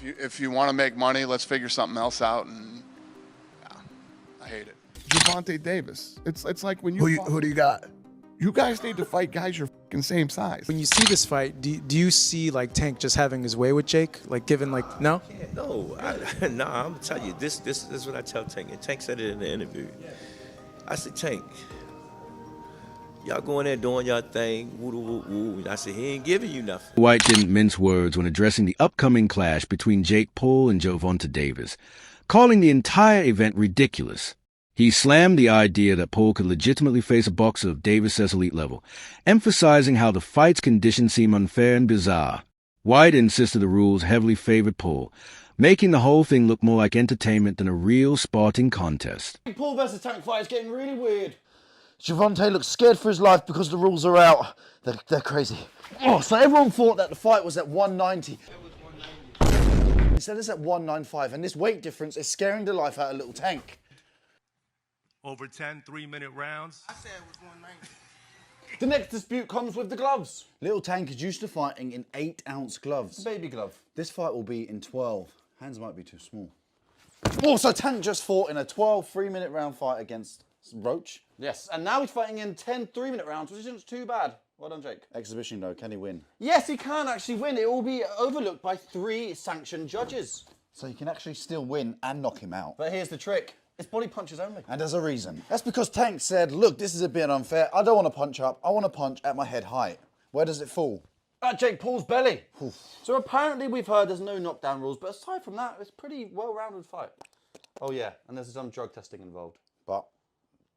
If you want to make money, let's figure something else out. And yeah, I hate it. Gervonta Davis. It's like when you Who do you got? You guys need to fight guys your fucking same size. When you see this fight, do you see like Tank just having his way with Jake? Like given like no? No, I'm gonna tell you this is what I tell Tank, and Tank said it in the interview. I said, Tank, y'all going there doing y'all thing, woo woo woo. And I said, he ain't giving you nothing. White didn't mince words when addressing the upcoming clash between JakePaul and Gervonta Davis, calling the entire event ridiculous. He slammed the idea that Paul could legitimately face a boxer of Davis' elite level, emphasizing how the fight's conditions seem unfair and bizarre. White insisted the rules heavily favored Paul, making the whole thing look more like entertainment than a real sporting contest. Paul versus Tank fight is getting really weird. Gervonta looks scared for his life because the rules are out. They're crazy. Oh, so everyone thought that the fight was at 190. He said it's at 195, and this weight difference is scaring the life out of little Tank. Over 10 3-minute rounds. I said it was 190. The next dispute comes with the gloves. Little Tank is used to fighting in 8-ounce gloves. Baby glove. This fight will be in 12. Hands might be too small. Oh, so Tank just fought in a 12 3-minute round fight against Roach. Yes, and now he's fighting in 10 3-minute rounds, which isn't too bad. Well done, Jake. Exhibition though, can he win? Yes, he can actually win. It will be overlooked by 3 sanctioned judges. So he can actually still win and knock him out. But here's the trick. It's body punches only. And there's a reason. That's because Tank said, look, this is a bit unfair. I don't want to punch up. I want to punch at my head height. Where does it fall? At JakePaul's belly. Oof. So apparently we've heard there's no knockdown rules, but aside from that, it's a pretty well-rounded fight. Oh yeah, and there's some drug testing involved. But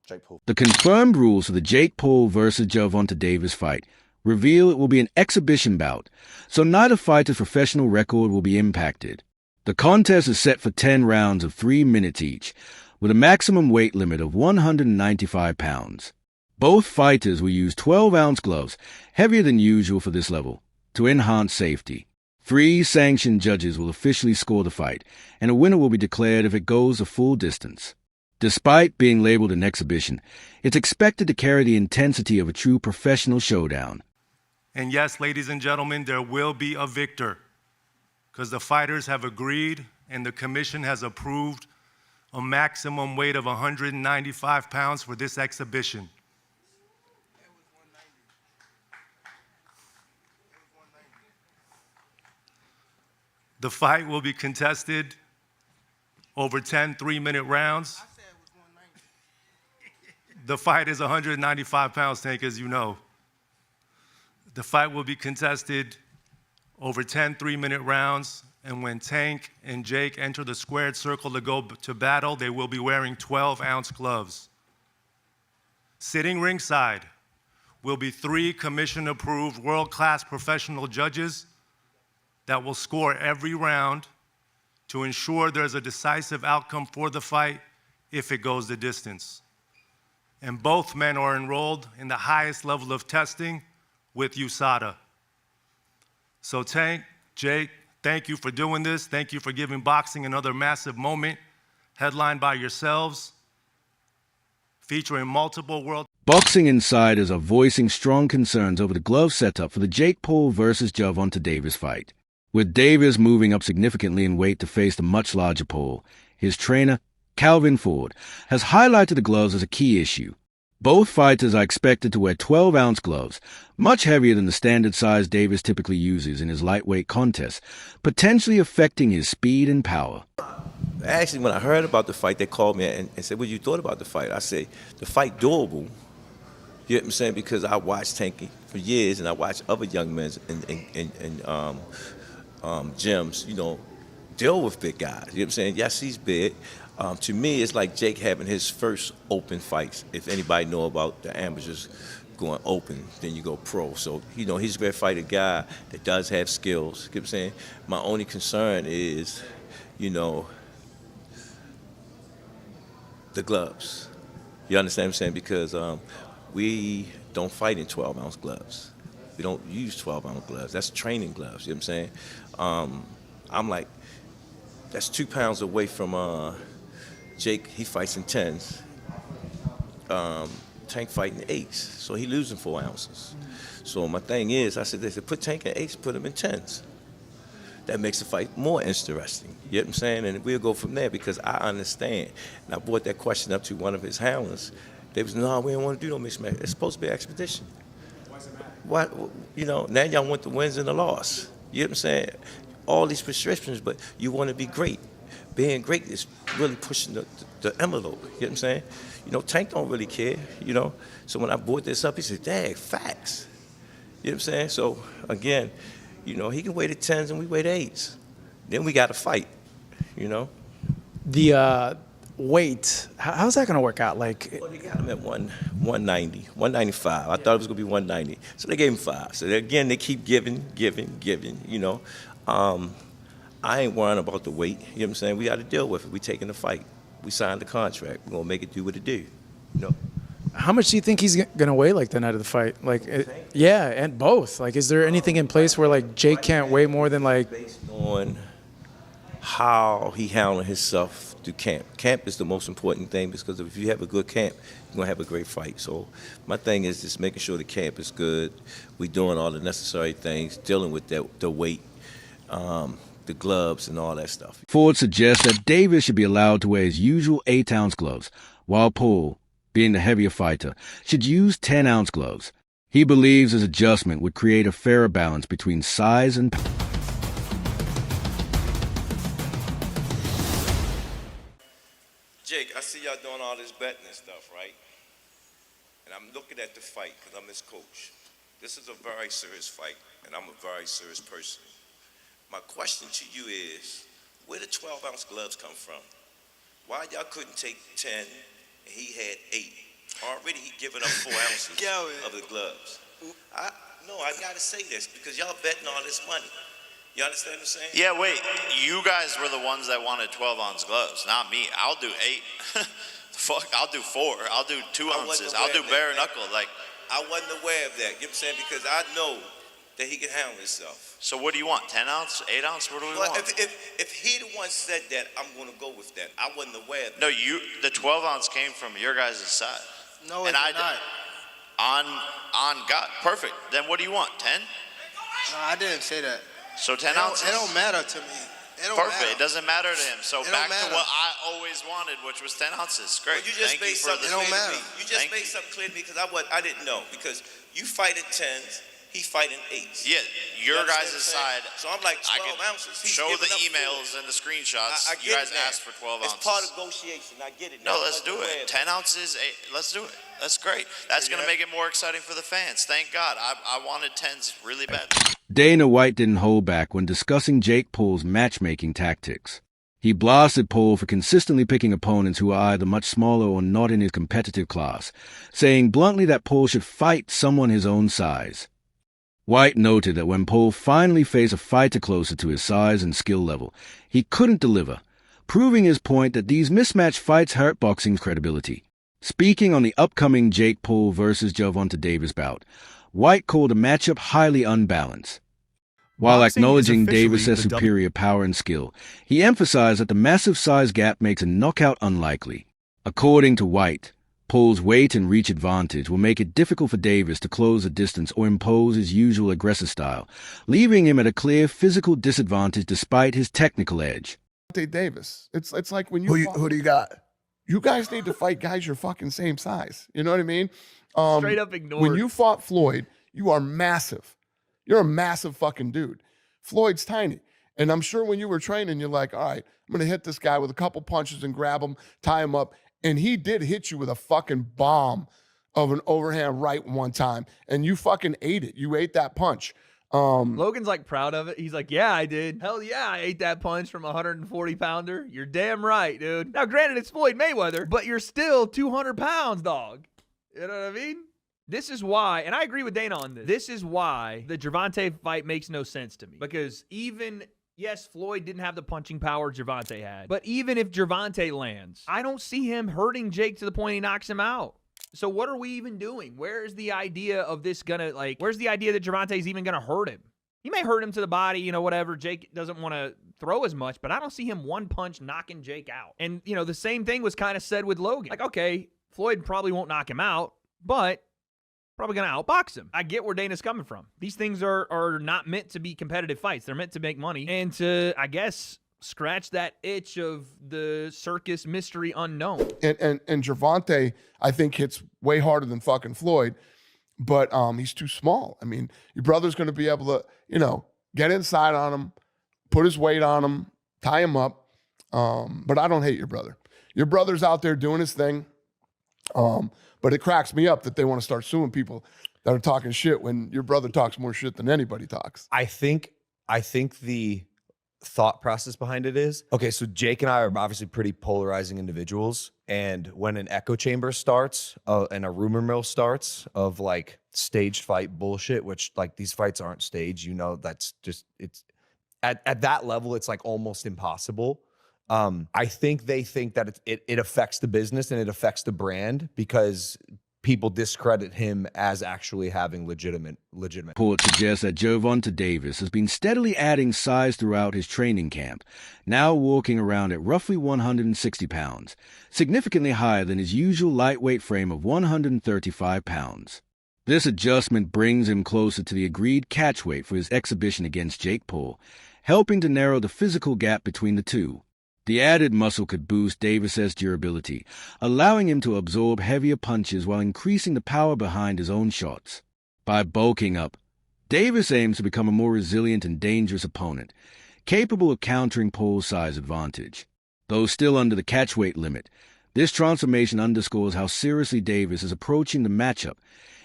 JakePaul. The confirmed rules for the JakePaul versus Gervonta Davis fight reveal it will be an exhibition bout, so neither fighter's professional record will be impacted. The contest is set for 10 rounds of 3 minutes each, with a maximum weight limit of 195 pounds. Both fighters will use 12-ounce gloves, heavier than usual for this level, to enhance safety. 3 sanctioned judges will officially score the fight, and a winner will be declared if it goes the full distance. Despite being labeled an exhibition, it's expected to carry the intensity of a true professional showdown. And yes, ladies and gentlemen, there will be a victor, because the fighters have agreed and the commission has approved a maximum weight of 195 pounds for this exhibition. The fight will be contested over 10 3-minute rounds. I said it was 190. The fight is 195 pounds, Tank, as you know. The fight will be contested over 10 3-minute rounds, and when Tank and Jake enter the squared circle to go to battle, they will be wearing 12-ounce gloves. Sitting ringside will be 3 commission-approved world-class professional judges that will score every round to ensure there's a decisive outcome for the fight if it goes the distance. And both men are enrolled in the highest level of testing with USADA. So Tank, Jake, thank you for doing this. Thank you for giving boxing another massive moment, headlined by yourselves, featuring multiple world. Boxing insiders are voicing strong concerns over the glove setup for the JakePaul versus Gervonta Davis fight. With Davis moving up significantly in weight to face the much larger Paul, his trainer, Calvin Ford, has highlighted the gloves as a key issue. Both fighters are expected to wear 12-ounce gloves, much heavier than the standard size Davis typically uses in his lightweight contests, potentially affecting his speed and power. Actually, when I heard about the fight, they called me and said, what you thought about the fight? I said, the fight doable. You know what I'm saying? Because I watched Tanky for years, and I watched other young men in gyms, you know, deal with big guys. You know what I'm saying? Yes, he's big. To me, it's like Jake having his first open fights. If anybody know about the amateurs going open, then you go pro. So, you know, he's going to fight a guy that does have skills. You know what I'm saying? My only concern is, you know, the gloves. You understand what I'm saying? Because we don't fight in 12-ounce gloves. We don't use 12-ounce gloves. That's training gloves. You know what I'm saying? I'm like, that's 2 pounds away from Jake. He fights in 10s. Tank fighting 8s, so he losing 4 ounces. So my thing is, I said, they said, put Tank in 8s, put him in 10s. that makes the fight more interesting. You know what I'm saying? And we'll go from there because I understand. And I brought that question up to one of his handlers. They was, no, we don't want to do no mixed match. It's supposed to be an expedition. Why's it matter? What, you know, now y'all want the wins and the loss. You know what I'm saying? All these prescriptions, but you want to be great. Being great is really pushing the envelope. You know what I'm saying? You know, Tank don't really care, you know. So when I brought this up, he said, dang, facts. You know what I'm saying? So, again, you know, he can weigh the 10s and we weigh the 8s. Then we got to fight, you know. The weight, how's that going to work out? Like, Well, they got him at 190, 195. I thought it was going to be 190. So they gave him 5. So again, they keep giving, you know. I ain't worrying about the weight. You know what I'm saying? We got to deal with it. We taking the fight. We signed the contract. We're going to make it do what it do, you know. how much do you think he's going to weigh like the night of the fight? Like, yeah, and both. Like, is there anything in place where like Jake can't weigh more than like? Based on how he handled himself through camp. Camp is the most important thing because if you have a good camp, you're going to have a great fight. So my thing is just making sure the camp is good. We're doing all the necessary things, dealing with the weight, the gloves, and all that stuff. Ford suggests that Davis should be allowed to wear his usual 8-ounce gloves, while Paul, being the heavier fighter, should use 10-ounce gloves. He believes his adjustment would create a fairer balance between size and power. Jake, I see y'all doing all this betting and stuff, right? And I'm looking at the fight because I'm his coach. This is a very serious fight, and I'm a very serious person. My question to you is, where did 12-ounce gloves come from? Why y'all couldn't take 10 and he had 8? Already he given up 4 ounces of the gloves. I gotta say this because y'all betting all this money. You understand what I'm saying? Yeah, wait. You guys were the ones that wanted 12-ounce gloves, not me. I'll do 8. Fuck, I'll do 4. I'll do 2 ounces. I'll do bare knuckle. Like, I wasn't aware of that. You know what I'm saying? Because I know that he can handle himself. so what do you want? 10 ounce, 8 ounce? What do we want? If he the one said that, I'm gonna go with that. I wasn't aware of that. No, the 12 ounce came from your guys' side. No, and it's I not. On God, perfect. Then what do you want? 10? No, I didn't say that. So 10 ounces. It don't matter to me. It don't Perfect. matter. It doesn't matter to him. So It back don't to matter. what I always wanted, which was 10 ounces. Great. Well, you just Thank made you for something the. It don't clear to matter. me. You just Thank made you. something clear to me because I didn't know because you fight at 10s, he fight in 8s. Yeah, your You understand guys' what I'm saying? side. So I'm like I 12 can ounces. He's show giving the up emails 4. and the screenshots. I You get guys that. asked for 12 ounces. It's part of negotiation. I get it. No, Now, I let's do wasn't aware it. of 10 ounces, 8. Let's do it. That's great. That's going to make it more exciting for the fans. Thank God. I wanted 10s really bad. DanaWhite didn't hold back when discussing Jake Paul's matchmaking tactics. He blasted Paul for consistently picking opponents who are either much smaller or not in his competitive class, saying bluntly that Paul should fight someone his own size. White noted that when Paul finally faced a fighter closer to his size and skill level, he couldn't deliver, proving his point that these mismatched fights hurt boxing's credibility. Speaking on the upcoming Jake Paul versus Gervonta Davis bout, White called the matchup highly unbalanced. While Boxing is acknowledging officially Davis' the superior power and skill, he emphasized that the massive size gap makes a knockout unlikely. According to White, Paul's weight and reach advantage will make it difficult for Davis to close the distance or impose his usual aggressive style, leaving him at a clear physical disadvantage despite his technical edge. Gervonta Davis. It's like when you Who do you got? you guys need to fight guys your fucking same size. You know what I mean? Straight up ignored. When you fought Floyd, you are massive. You're a massive fucking dude. Floyd's tiny. And I'm sure when you were training, you're like, all right, I'm going to hit this guy with a couple punches and grab him, tie him up. And he did hit you with a fucking bomb of an overhand right one time. And you fucking ate it. You ate that punch. Logan's like proud of it. He's like, yeah, I did. Hell yeah, I ate that punch from a 140-pounder. You're damn right, dude. Now, granted, it's Floyd Mayweather, but you're still 200 pounds, dog. You know what I mean? This is why, and I agree with Dana on this, this is why the Gervonta fight makes no sense to me. Because even, yes, Floyd didn't have the punching power Gervonta had, but even if Gervonta lands, I don't see him hurting Jake to the point he knocks him out. So what are we even doing? Where's the idea of this gonna, like, where's the idea that Gervonta's even gonna hurt him? He may hurt him to the body, you know, whatever. Jake doesn't want to throw as much, but I don't see him one punch knocking Jake out. And, you know, the same thing was kind of said with Logan. Like, okay, Floyd probably won't knock him out, but probably going to outbox him. I get where Dana's coming from. These things are not meant to be competitive fights. They're meant to make money and to, I guess, scratch that itch of the circus mystery unknown. And Gervonta, I think, hits way harder than fucking Floyd, but he's too small. I mean, your brother's going to be able to, you know, get inside on him, put his weight on him, tie him up. But I don't hate your brother. Your brother's out there doing his thing. But it cracks me up that they want to start suing people that are talking shit when your brother talks more shit than anybody talks. I think the thought process behind it is, okay, so Jake and I are obviously pretty polarizing individuals. And when an echo chamber starts and a rumor mill starts of like staged fight bullshit, which like these fights aren't staged, you know, that's just, it's at that level, it's like almost impossible. I think they think that it affects the business and it affects the brand because people discredit him as actually having legitimate. Reports suggest that Gervonta Davis has been steadily adding size throughout his training camp, now walking around at roughly 160 pounds, significantly higher than his usual lightweight frame of 135 pounds. This adjustment brings him closer to the agreed catch weight for his exhibition against JakePaul, helping to narrow the physical gap between the two. The added muscle could boost Davis's durability, allowing him to absorb heavier punches while increasing the power behind his own shots. By bulking up, Davis aims to become a more resilient and dangerous opponent, capable of countering Paul's size advantage. Though still under the catchweight limit, this transformation underscores how seriously Davis is approaching the matchup,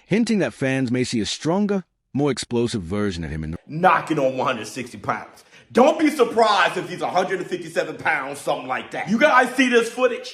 hinting that fans may see a stronger, more explosive version of him in the knocking on 160 pounds. Don't be surprised if he's 157 pounds, something like that. You guys see this footage?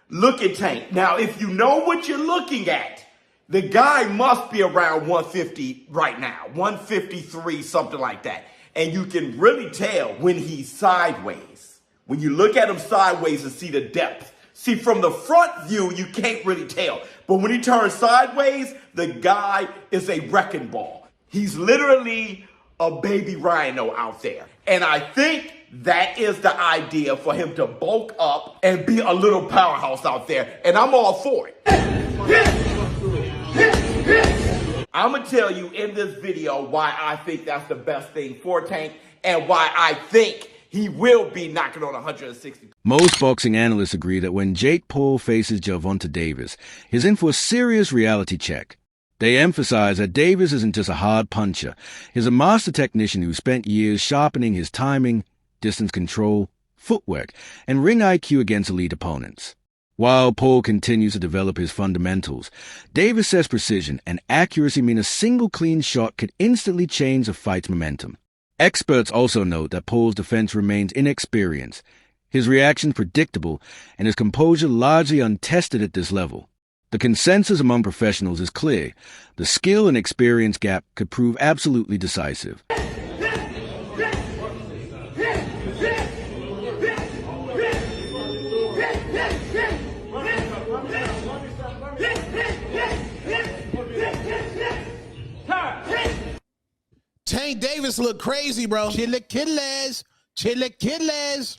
Look at Tank. Now, if you know what you're looking at, the guy must be around 150 right now, 153, something like that. And you can really tell when he's sideways. When you look at him sideways and see the depth. See, from the front view, you can't really tell. But when he turns sideways, the guy is a wrecking ball. He's literally a baby rhino out there. And I think that is the idea for him to bulk up and be a little powerhouse out there. And I'm all for it. I'm going to tell you in this video why I think that's the best thing for Tank and why I think he will be knocking on 160. Most boxing analysts agree that when JakePaul faces Gervonta Davis, he's in for a serious reality check. They emphasize that Davis isn't just a hard puncher. He's a master technician who spent years sharpening his timing, distance control, footwork, and ring IQ against elite opponents. While Paul continues to develop his fundamentals, Davis says precision and accuracy mean a single clean shot could instantly change a fight's momentum. Experts also note that Paul's defense remains inexperienced, his reactions predictable, and his composure largely untested at this level. The consensus among professionals is clear. The skill and experience gap could prove absolutely decisive. Tank Davis look crazy, bro. Chilaquiles.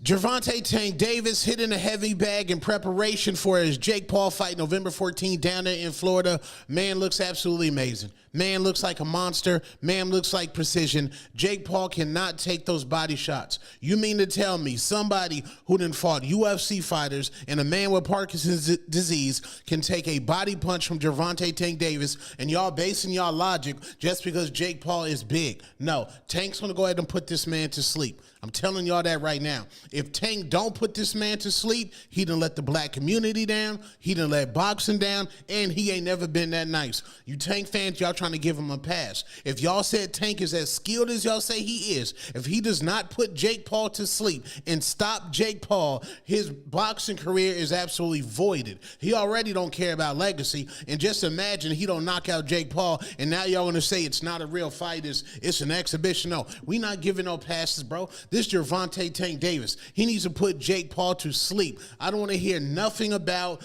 Gervonta Tank Davis hitting a heavy bag in preparation for his JakePaul fight November 14th down there in Florida. Man looks absolutely amazing. Man looks like a monster. Man looks like precision. JakePaul cannot take those body shots. You mean to tell me somebody who done fought UFC fighters and a man with Parkinson's disease can take a body punch from Gervonta Tank Davis and y'all basing y'all logic just because JakePaul is big? No, Tank's going to go ahead and put this man to sleep. I'm telling y'all that right now. If Tank don't put this man to sleep, he done let the black community down, he done let boxing down, and he ain't never been that nice. You Tank fans, y'all trying to give him a pass. If y'all said Tank is as skilled as y'all say he is, if he does not put JakePaul to sleep and stop JakePaul, his boxing career is absolutely voided. He already don't care about legacy, and just imagine he don't knock out JakePaul, and now y'all gonna say it's not a real fight, it's an exhibition. No, we not giving no passes, bro. This Gervonta Tank Davis. He needs to put Jake Paul to sleep. I don't want to hear nothing about,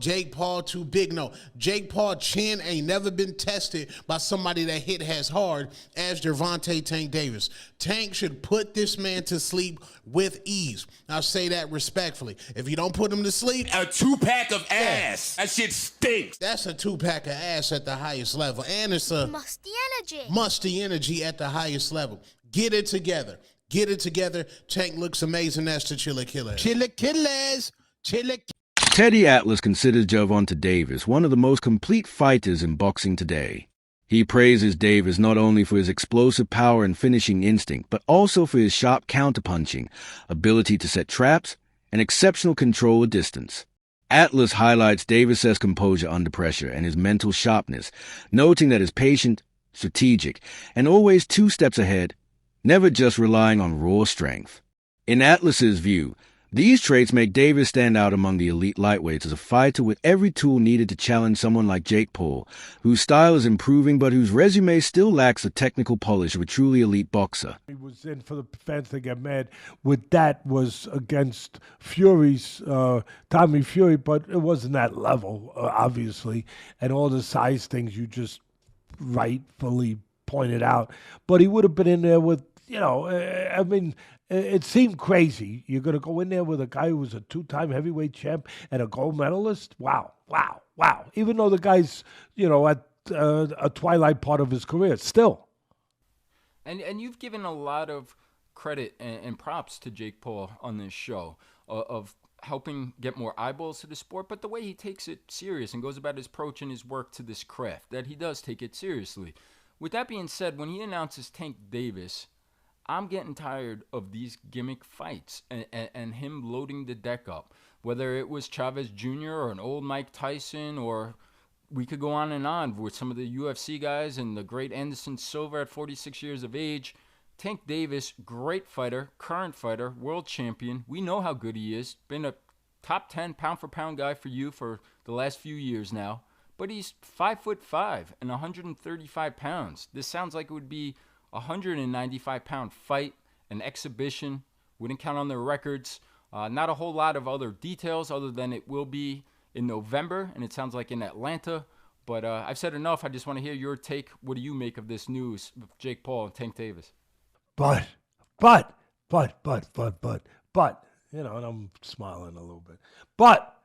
Jake Paul too big. No, Jake Paul chin ain't never been tested by somebody that hit as hard as Gervonta Tank Davis. Tank should put this man to sleep with ease. I'll say that respectfully. If you don't put him to sleep, A 2-pack of ass. That shit stinks. that's a 2-pack of ass at the highest level. And it's a musty energy at the highest level. Get it together. Get it together. Tank looks amazing. That's the Chilla Killer. Chilla Killers. Chilla. Teddy Atlas considers Gervonta Davis one of the most complete fighters in boxing today. He praises Davis not only for his explosive power and finishing instinct, but also for his sharp counterpunching, ability to set traps, and exceptional control of distance. Atlas highlights Davis's composure under pressure and his mental sharpness, noting that he's patient, strategic, and always 2 steps ahead, never just relying on raw strength. In Atlas's view, these traits make Davis stand out among the elite lightweights as a fighter with every tool needed to challenge someone like JakePaul, whose style is improving but whose resume still lacks the technical polish of a truly elite boxer. He was in for the fans to get mad with that was against Fury's, Tommy Fury, but it wasn't that level, obviously, and all the size things you just rightfully pointed out. But he would have been in there with, I mean, it seemed crazy. You're going to go in there with a guy who was a 2-time heavyweight champ and a gold medalist? Wow. Even though the guy's, at a twilight part of his career, still. And you've given a lot of credit and props to Jake Paul on this show of helping get more eyeballs to the sport, but the way he takes it serious and goes about his approach and his work to this craft, that he does take it seriously. With that being said, when he announces Tank Davis, I'm getting tired of these gimmick fights and him loading the deck up. Whether it was Chavez Jr. or an old Mike Tyson, or we could go on and on with some of the UFC guys and the great Anderson Silva at 46 years of age. Tank Davis, great fighter, current fighter, world champion. We know how good he is. Been a top 10 pound-for-pound guy for you for the last few years now. But he's 5'5" and 135 pounds. This sounds like it would be a 195-pound fight, an exhibition. Wouldn't count on their records. Not a whole lot of other details other than it will be in November, and it sounds like in Atlanta. But I've said enough. I just want to hear your take. What do you make of this news of Jake Paul and Tank Davis? But, and I'm smiling a little bit. But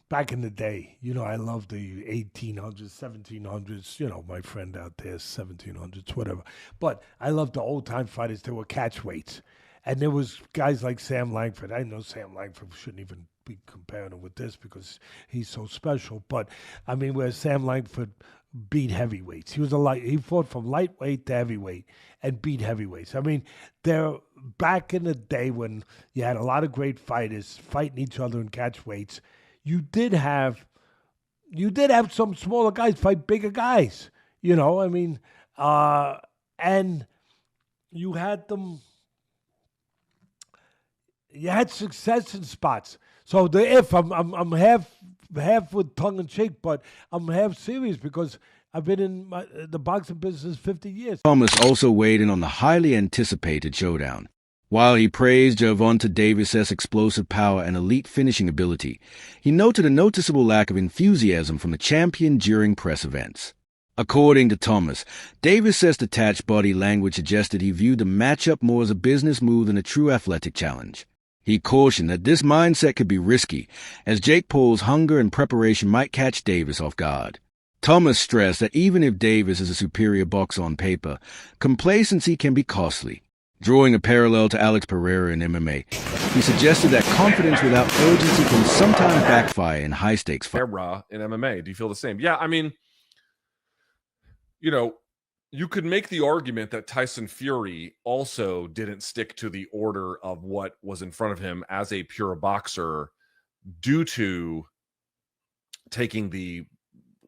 back in the day, I love the 1800s, 1700s, my friend out there, 1700s, whatever. But I love the old-time fighters. They were catchweights. And there was guys like Sam Langford. I know Sam Langford shouldn't even be comparing him with this because he's so special. But, I mean, where Sam Langford beat heavyweights. He fought from lightweight to heavyweight and beat heavyweights. I mean, back in the day when you had a lot of great fighters fighting each other in catchweights, you did have some smaller guys fight bigger guys, and you had them. You had success in spots. So I'm half with tongue in cheek, but I'm half serious because I've been in the boxing business 50 years. Thomas also weighed in on the highly anticipated showdown. While he praised Gervonta Davis's explosive power and elite finishing ability, he noted a noticeable lack of enthusiasm from the champion during press events. According to Thomas, Davis's detached body language suggested he viewed the matchup more as a business move than a true athletic challenge. He cautioned that this mindset could be risky, as Jake Paul's hunger and preparation might catch Davis off guard. Thomas stressed that even if Davis is a superior boxer on paper, complacency can be costly. Drawing a parallel to Alex Pereira in MMA, he suggested that confidence without urgency can sometimes backfire in high-stakes fights. In MMA, do you feel the same? Yeah, I mean, you could make the argument that Tyson Fury also didn't stick to the order of what was in front of him as a pure boxer due to taking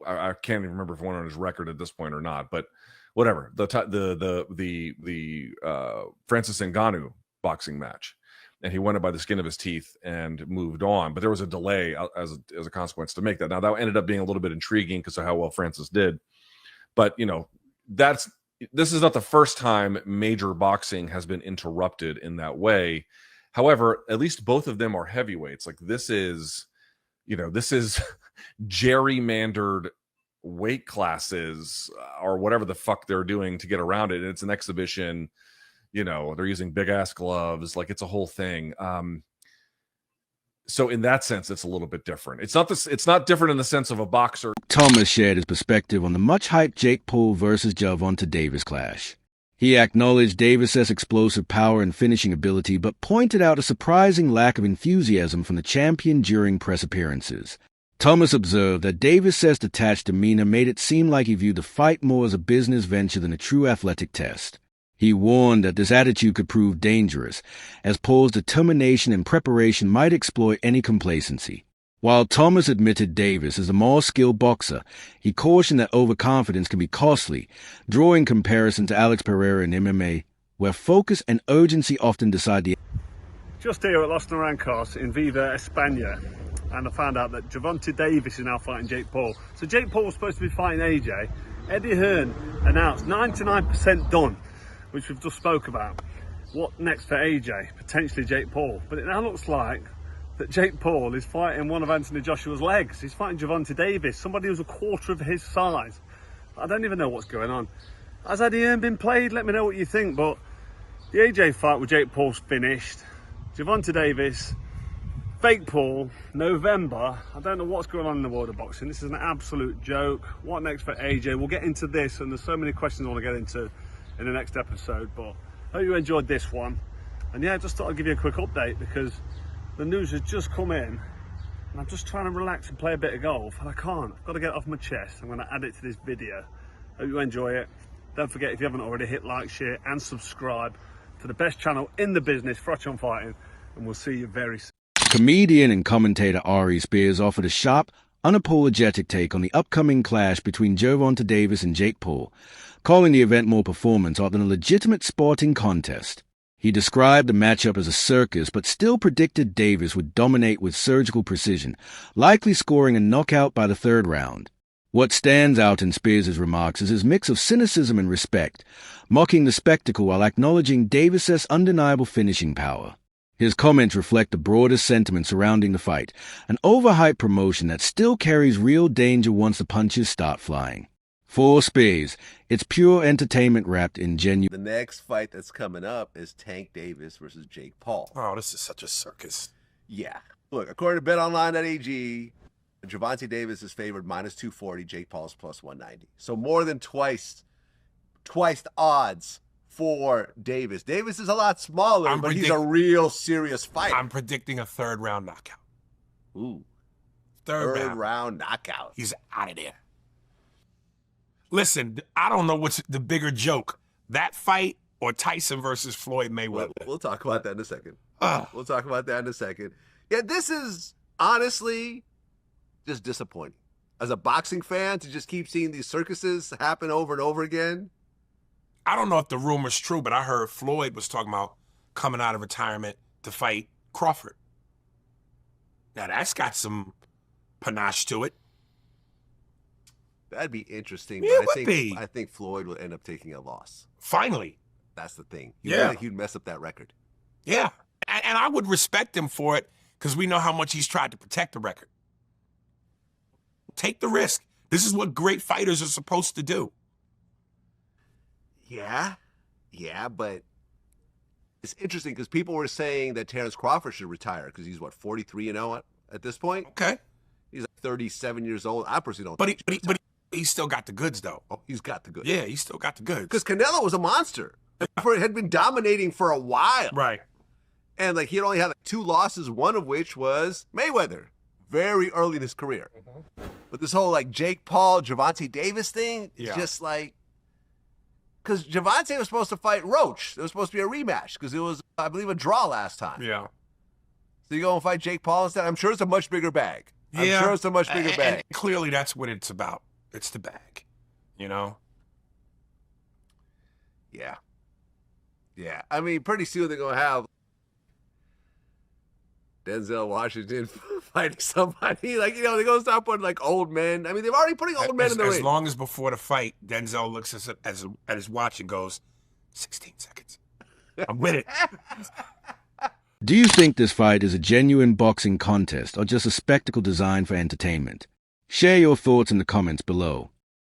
I can't even remember if one on his record at this point or not, but whatever, the Francis Ngannou boxing match, and he won it by the skin of his teeth and moved on. But there was a delay as a consequence to make that. Now that ended up being a little bit intriguing because of how well Francis did, but that's this is not the first time major boxing has been interrupted in that way. However, at least both of them are heavyweights. Like this is gerrymandered weight classes or whatever the fuck they're doing to get around it. And it's an exhibition, they're using big ass gloves. Like it's a whole thing. So in that sense, it's a little bit different. It's not different in the sense of a boxer. Thomas shared his perspective on the much-hyped Jake Paul versus Gervonta Davis clash. He acknowledged Davis' explosive power and finishing ability, but pointed out a surprising lack of enthusiasm from the champion during press appearances. Thomas observed that Davis' detached demeanor made it seem like he viewed the fight more as a business venture than a true athletic test. He warned that this attitude could prove dangerous, as Paul's determination and preparation might exploit any complacency. While Thomas admitted Davis is a more skilled boxer, he cautioned that overconfidence can be costly, drawing comparison to Alex Pereira in MMA, where focus and urgency often decide the... Just here at Los Naranjos in Viva, España, and I found out that Gervonta Davis is now fighting Jake Paul. So Jake Paul was supposed to be fighting AJ. Eddie Hearn announced 99% done, which we've just spoke about. What next for AJ? Potentially Jake Paul. But it now looks like that Jake Paul is fighting one of Anthony Joshua's legs. He's fighting Gervonta Davis, somebody who's a quarter of his size. I don't even know what's going on. Has Eddie Hearn been played? Let me know what you think. But the AJ fight with Jake Paul's finished. Gervonta Davis, fake Paul, November. I don't know what's going on in the world of boxing. This is an absolute joke. What next for AJ? We'll get into this, and there's so many questions I want to get into in the next episode, but I hope you enjoyed this one. And yeah, I just thought I'd give you a quick update because the news has just come in and I'm just trying to relax and play a bit of golf and I can't. I've got to get it off my chest. I'm going to add it to this video. Hope you enjoy it. Don't forget, if you haven't already, hit like, share and subscribe to the best channel in the business, Frotch on Fighting, and we'll see you very soon. Comedian and commentator Ari Spears offered a sharp, unapologetic take on the upcoming clash between Gervonta Davis and Jake Paul, calling the event more performance rather than a legitimate sporting contest. He described the matchup as a circus, but still predicted Davis would dominate with surgical precision, likely scoring a knockout by the third round. What stands out in Spears' remarks is his mix of cynicism and respect, mocking the spectacle while acknowledging Davis' undeniable finishing power. His comments reflect the broader sentiment surrounding the fight, an overhyped promotion that still carries real danger once the punches start flying. For Spears, it's pure entertainment wrapped in genuine... The next fight that's coming up is Tank Davis versus Jake Paul. Oh, this is such a circus. Yeah. Look, according to BetOnline.ag, Gervonta Davis is favored -240, Jake Paul's +190. So more than twice the odds for Davis. Davis is a lot smaller, but he's a real serious fighter. I'm predicting a third-round knockout. Ooh. Third round knockout. He's out of there. Listen, I don't know what's the bigger joke, that fight or Tyson versus Floyd Mayweather. We'll talk about that in a second. We'll talk about that in a second. Yeah, this is honestly just disappointing. As a boxing fan, to just keep seeing these circuses happen over and over again. I don't know if the rumor's true, but I heard Floyd was talking about coming out of retirement to fight Crawford. Now, that's got some panache to it. That'd be interesting. Yeah, but it would be. I think Floyd would end up taking a loss. Finally. That's the thing. Yeah. He'd mess up that record. Yeah. And I would respect him for it because we know how much he's tried to protect the record. Take the risk. This is what great fighters are supposed to do. Yeah, but it's interesting because people were saying that Terrence Crawford should retire because he's, 43-0 at this point? Okay. He's 37 years old. I personally don't think But he's still got the goods, though. Oh, he's got the goods. Yeah, he's still got the goods. Because Canelo was a monster. Crawford had been dominating for a while. Right. And, he had only had 2 losses, one of which was Mayweather, very early in his career. But this whole, Jake Paul, Gervonta Davis thing, is just because Gervonta was supposed to fight Roach. There was supposed to be a rematch because it was, I believe, a draw last time. Yeah. So you go and fight Jake Paul instead? I'm sure it's a much bigger bag. Yeah. I'm sure it's a much bigger bag. And clearly that's what it's about. It's the bag, Yeah. I mean, pretty soon they're going to have Denzel Washington fighting somebody. Like, you know, they're going to start putting like old men. I mean, they're already putting old men in the ring. As long as before the fight, Denzel looks at his watch and goes, 16 seconds. I'm with it. Do you think this fight is a genuine boxing contest or just a spectacle designed for entertainment? Share your thoughts in the comments below.